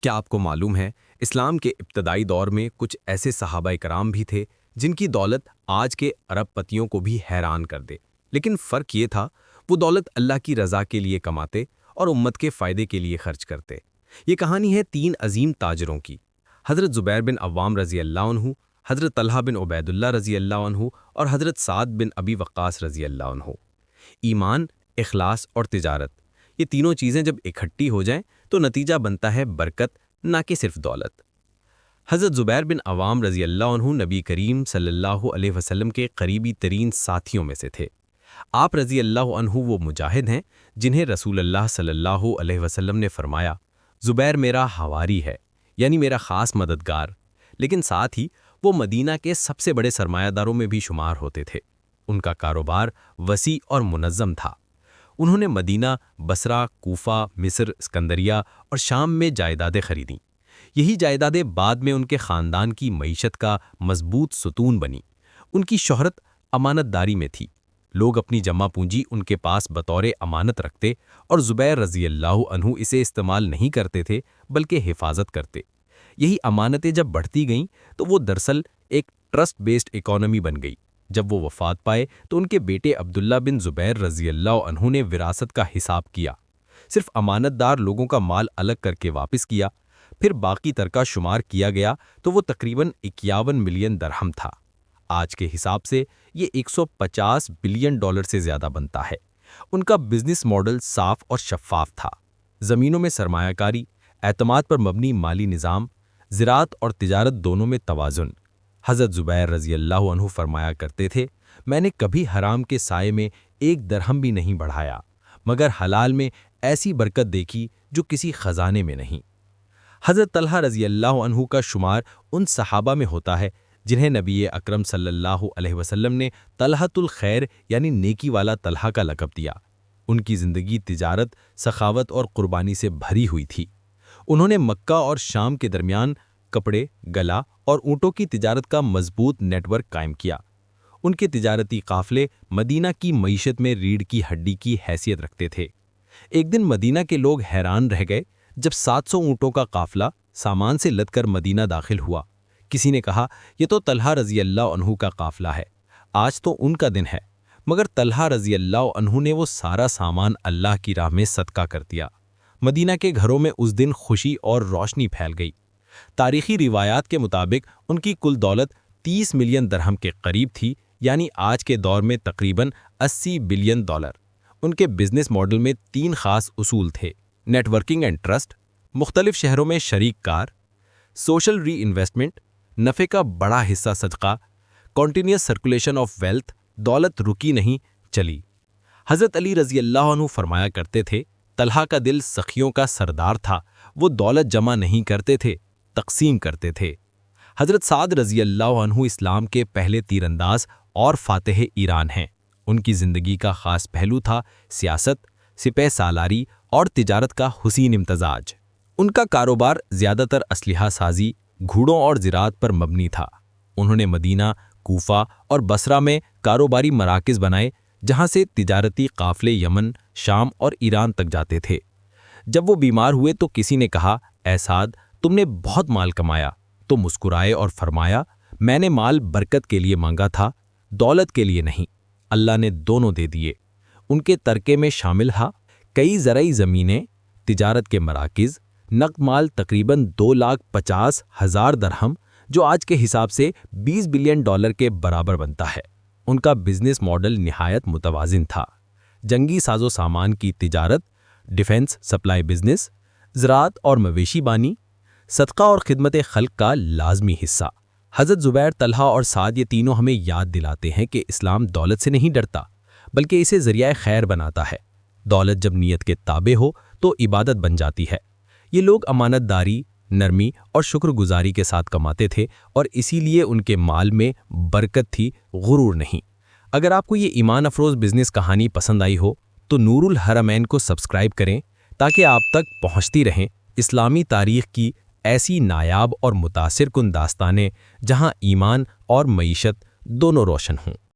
کیا آپ کو معلوم ہے اسلام کے ابتدائی دور میں کچھ ایسے صحابہ کرام بھی تھے جن کی دولت آج کے ارب پتیوں کو بھی حیران کر دے، لیکن فرق یہ تھا وہ دولت اللہ کی رضا کے لیے کماتے اور امت کے فائدے کے لیے خرچ کرتے۔ یہ کہانی ہے تین عظیم تاجروں کی، حضرت زبیر بن عوام رضی اللہ عنہ، حضرت طلحہ بن عبید اللہ رضی اللہ عنہ اور حضرت سعد بن ابی وقاص رضی اللہ عنہ۔ ایمان، اخلاص اور تجارت، یہ تینوں چیزیں جب اکٹھی ہو جائیں تو نتیجہ بنتا ہے برکت، نہ کہ صرف دولت۔ حضرت زبیر بن عوام رضی اللہ عنہ نبی کریم صلی اللہ علیہ وسلم کے قریبی ترین ساتھیوں میں سے تھے۔ آپ رضی اللہ عنہ وہ مجاہد ہیں جنہیں رسول اللہ صلی اللہ علیہ وسلم نے فرمایا، زبیر میرا حواری ہے، یعنی میرا خاص مددگار، لیکن ساتھ ہی وہ مدینہ کے سب سے بڑے سرمایہ داروں میں بھی شمار ہوتے تھے۔ ان کا کاروبار وسیع اور منظم تھا۔ انہوں نے مدینہ، بصرہ، کوفہ، مصر، اسکندریہ اور شام میں جائیدادیں خریدیں۔ یہی جائیدادیں بعد میں ان کے خاندان کی معیشت کا مضبوط ستون بنی۔ ان کی شہرت امانت داری میں تھی۔ لوگ اپنی جمع پونجی ان کے پاس بطور امانت رکھتے اور زبیر رضی اللہ عنہ اسے استعمال نہیں کرتے تھے بلکہ حفاظت کرتے۔ یہی امانتیں جب بڑھتی گئیں تو وہ دراصل ایک ٹرسٹ بیسڈ اکانومی بن گئی۔ جب وہ وفات پائے تو ان کے بیٹے عبداللہ بن زبیر رضی اللہ عنہ نے وراثت کا حساب کیا، صرف امانت دار لوگوں کا مال الگ کر کے واپس کیا، پھر باقی ترکہ شمار کیا گیا تو وہ تقریباً 51 ملین درہم تھا۔ آج کے حساب سے یہ 150 بلین ڈالر سے زیادہ بنتا ہے۔ ان کا بزنس ماڈل صاف اور شفاف تھا۔ زمینوں میں سرمایہ کاری، اعتماد پر مبنی مالی نظام، زراعت اور تجارت دونوں میں توازن۔ حضرت زبیر رضی اللہ عنہ فرمایا کرتے تھے، میں نے کبھی حرام کے سائے میں ایک درہم بھی نہیں بڑھایا، مگر حلال میں ایسی برکت دیکھی جو کسی خزانے میں نہیں۔ حضرت طلحہ رضی اللہ عنہ کا شمار ان صحابہ میں ہوتا ہے جنہیں نبی اکرم صلی اللہ علیہ وسلم نے طلحۃ الخیر یعنی نیکی والا طلحہ کا لقب دیا۔ ان کی زندگی تجارت، سخاوت اور قربانی سے بھری ہوئی تھی۔ انہوں نے مکہ اور شام کے درمیان کپڑے، گلا اور اونٹوں کی تجارت کا مضبوط نیٹ ورک قائم کیا۔ ان کے تجارتی قافلے مدینہ کی معیشت میں ریڑھ کی ہڈی کی حیثیت رکھتے تھے۔ ایک دن مدینہ کے لوگ حیران رہ گئے جب 700 اونٹوں کا قافلہ سامان سے لد کر مدینہ داخل ہوا۔ کسی نے کہا، یہ تو طلحہ رضی اللہ عنہ کا قافلہ ہے، آج تو ان کا دن ہے۔ مگر طلحہ رضی اللہ عنہ نے وہ سارا سامان اللہ کی راہ میں صدقہ کر دیا۔ مدینہ کے گھروں میں اس دن خوشی اور روشنی پھیل گئی۔ تاریخی روایات کے مطابق ان کی کل دولت 30 ملین درہم کے قریب تھی، یعنی آج کے دور میں تقریباً 80 بلین ڈالر۔ ان کے بزنس ماڈل میں 3 خاص اصول تھے: نیٹ ورکنگ اینڈ ٹرسٹ، مختلف شہروں میں شریک کار، سوشل ری انویسٹمنٹ، نفع کا بڑا حصہ صدقہ، کنٹینیوس سرکولیشن آف ویلتھ، دولت رکی نہیں چلی۔ حضرت علی رضی اللہ عنہ فرمایا کرتے تھے، طلحہ کا دل سخیوں کا سردار تھا، وہ دولت جمع نہیں کرتے تھے، تقسیم کرتے تھے۔ حضرت سعد رضی اللہ عنہ اسلام کے پہلے تیر انداز اور فاتح ایران ہیں۔ ان کی زندگی کا خاص پہلو تھا سیاست، سپہ سالاری اور تجارت کا حسین امتزاج۔ ان کا کاروبار زیادہ تر اسلحہ سازی، گھوڑوں اور زراعت پر مبنی تھا۔ انہوں نے مدینہ، کوفہ اور بصرہ میں کاروباری مراکز بنائے جہاں سے تجارتی قافلے یمن، شام اور ایران تک جاتے تھے۔ جب وہ بیمار ہوئے تو کسی نے کہا، اے سعد، تم نے بہت مال کمایا۔ تو مسکرائے اور فرمایا، میں نے مال برکت کے لیے مانگا تھا، دولت کے لیے نہیں۔ اللہ نے دونوں دے دیے۔ ان کے ترکے میں شامل تھا کئی زرعی زمینیں، تجارت کے مراکز، نقد مال تقریباً 2,50,000 درہم، جو آج کے حساب سے 20 بلین ڈالر کے برابر بنتا ہے۔ ان کا بزنس ماڈل نہایت متوازن تھا: جنگی ساز و سامان کی تجارت، ڈیفنس سپلائی بزنس، زراعت اور مویشی بانی، صدقہ اور خدمت خلق کا لازمی حصہ۔ حضرت زبیر، طلحہ اور سعد یہ تینوں ہمیں یاد دلاتے ہیں کہ اسلام دولت سے نہیں ڈرتا بلکہ اسے ذریعہ خیر بناتا ہے۔ دولت جب نیت کے تابع ہو تو عبادت بن جاتی ہے۔ یہ لوگ امانت داری، نرمی اور شکر گزاری کے ساتھ کماتے تھے اور اسی لیے ان کے مال میں برکت تھی، غرور نہیں۔ اگر آپ کو یہ ایمان افروز بزنس کہانی پسند آئی ہو تو نور الحرمین کو سبسکرائب کریں تاکہ آپ تک پہنچتی رہیں اسلامی تاریخ کی ایسی نایاب اور متاثر کن داستانیں جہاں ایمان اور معیشت دونوں روشن ہوں۔